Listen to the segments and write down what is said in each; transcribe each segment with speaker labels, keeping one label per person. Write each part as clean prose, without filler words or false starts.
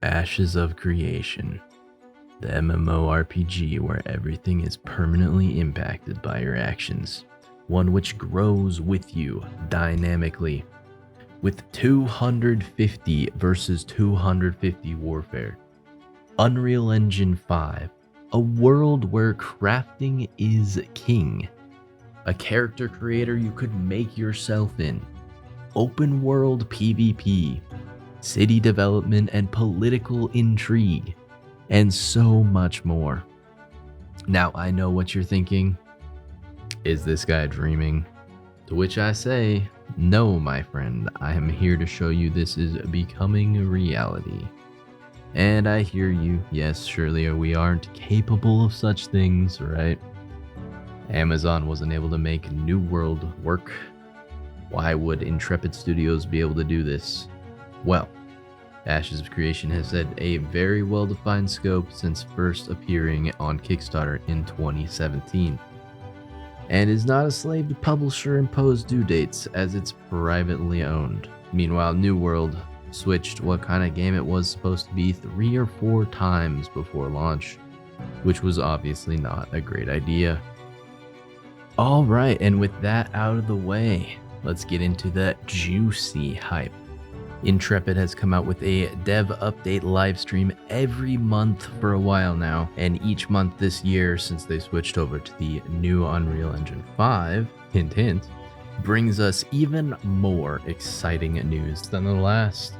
Speaker 1: Ashes of Creation, the MMORPG where everything is permanently impacted by your actions, one which grows with you dynamically. With 250 versus 250 warfare, Unreal Engine 5, a world where crafting is king, a character creator you could make yourself in, open world PvP, city development and political intrigue, and so much more. Now, I know what you're thinking. Is this guy dreaming? To which I say, no, my friend. I am here to show you this is becoming a reality. And I hear you. Yes, surely we aren't capable of such things, right? Amazon wasn't able to make New World work. Why would Intrepid Studios be able to do this? Well, Ashes of Creation has had a very well-defined scope since first appearing on Kickstarter in 2017, and is not a slave to publisher-imposed due dates as it's privately owned. Meanwhile, New World switched what kind of game it was supposed to be 3 or 4 times before launch, which was obviously not a great idea. Alright, and with that out of the way, let's get into the juicy hype. Intrepid has come out with a dev update livestream every month for a while now, and each month this year, since they switched over to the new Unreal Engine 5, hint hint, brings us even more exciting news than the last.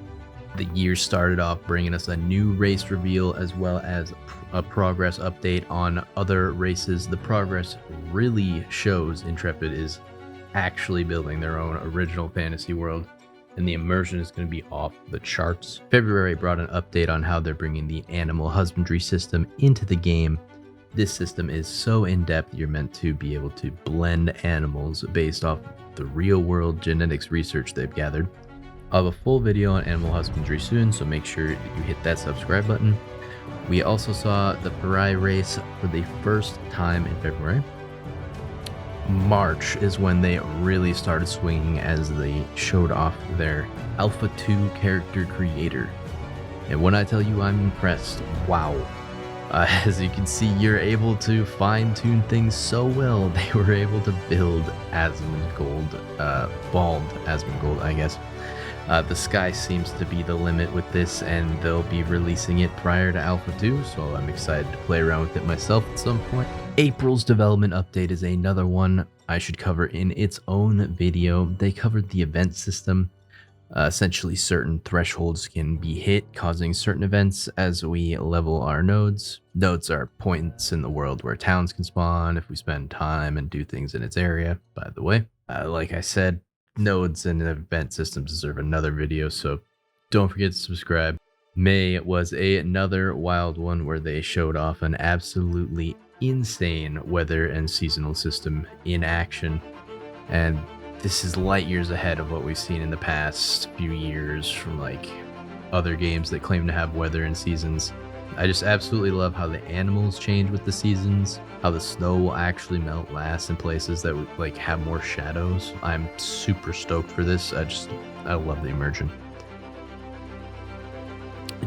Speaker 1: The year started off bringing us a new race reveal as well as a progress update on other races. The progress really shows Intrepid is actually building their own original fantasy world, and the immersion is going to be off the charts. February brought an update on how they're bringing the animal husbandry system into the game. This system is so in-depth you're meant to be able to blend animals based off the real-world genetics research they've gathered. I'll have a full video on animal husbandry soon, so make sure that you hit that subscribe button. We also saw the Pariah race for the first time in February. March is when they really started swinging as they showed off their Alpha 2 character creator. And when I tell you I'm impressed, wow. As you can see, you're able to fine-tune things so well, they were able to build Asmongold, bald Asmongold, I guess. The sky seems to be the limit with this, and they'll be releasing it prior to Alpha 2, so I'm excited to play around with it myself at some point. April's development update is another one I should cover in its own video. They covered the event system. Essentially, certain thresholds can be hit, causing certain events as we level our nodes. Nodes are points in the world where towns can spawn if we spend time and do things in its area, by the way. Like I said, nodes and event systems deserve another video, so don't forget to subscribe. May was another wild one where they showed off an absolutely insane weather and seasonal system in action, and this is light years ahead of what we've seen in the past few years from like other games that claim to have weather and seasons. I just absolutely love how the animals change with the seasons, how the snow will actually melt last in places that would like have more shadows. I'm super stoked for this. I love the immersion.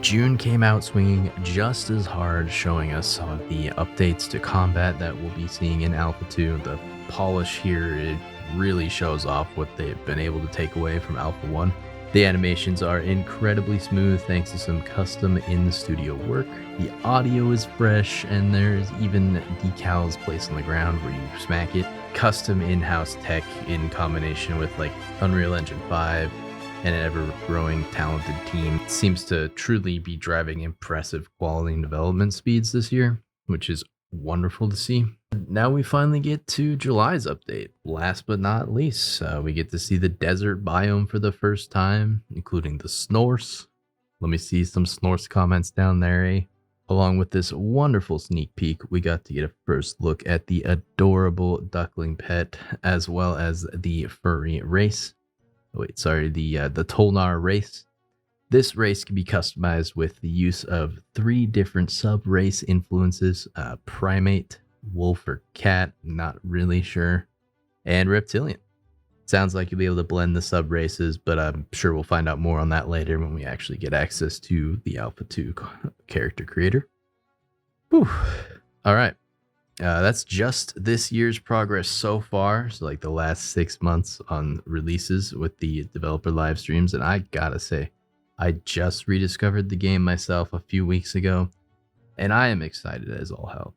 Speaker 1: June came out swinging just as hard, showing us some of the updates to combat that we'll be seeing in Alpha 2. The polish here, it really shows off what they've been able to take away from Alpha 1. The animations are incredibly smooth thanks to some custom in-studio work. The audio is fresh, and there's even decals placed on the ground where you smack it. Custom in-house tech in combination with like Unreal Engine 5 and an ever-growing talented team seems to truly be driving impressive quality and development speeds this year, which is wonderful to see. Now we finally get to July's update. Last but not least, we get to see the desert biome for the first time, including the Snorse. Let me see some Snorse comments down there, eh? Along with this wonderful sneak peek, we got to get a first look at the adorable duckling pet, as well as the furry race. Wait, sorry, the Tolnar race. This race can be customized with the use of 3 different sub-race influences, primate, wolf or cat, not really sure, and reptilian. Sounds like you'll be able to blend the sub races, but I'm sure we'll find out more on that later when we actually get access to the Alpha 2 character creator. Whew. All right. That's just this year's progress so far. So like the last 6 months on releases with the developer live streams. And I gotta say, I just rediscovered the game myself a few weeks ago, and I am excited as all hell.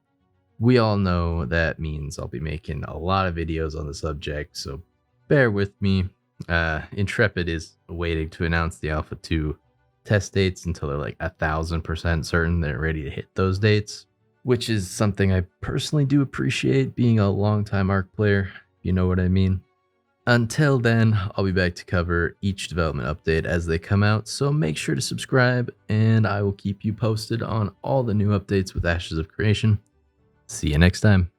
Speaker 1: We all know that means I'll be making a lot of videos on the subject, so bear with me. Intrepid is waiting to announce the Alpha 2 test dates until they're like 1,000% certain they're ready to hit those dates, which is something I personally do appreciate, being a longtime ARC player, if you know what I mean. Until then, I'll be back to cover each development update as they come out, so make sure to subscribe, and I will keep you posted on all the new updates with Ashes of Creation. See you next time.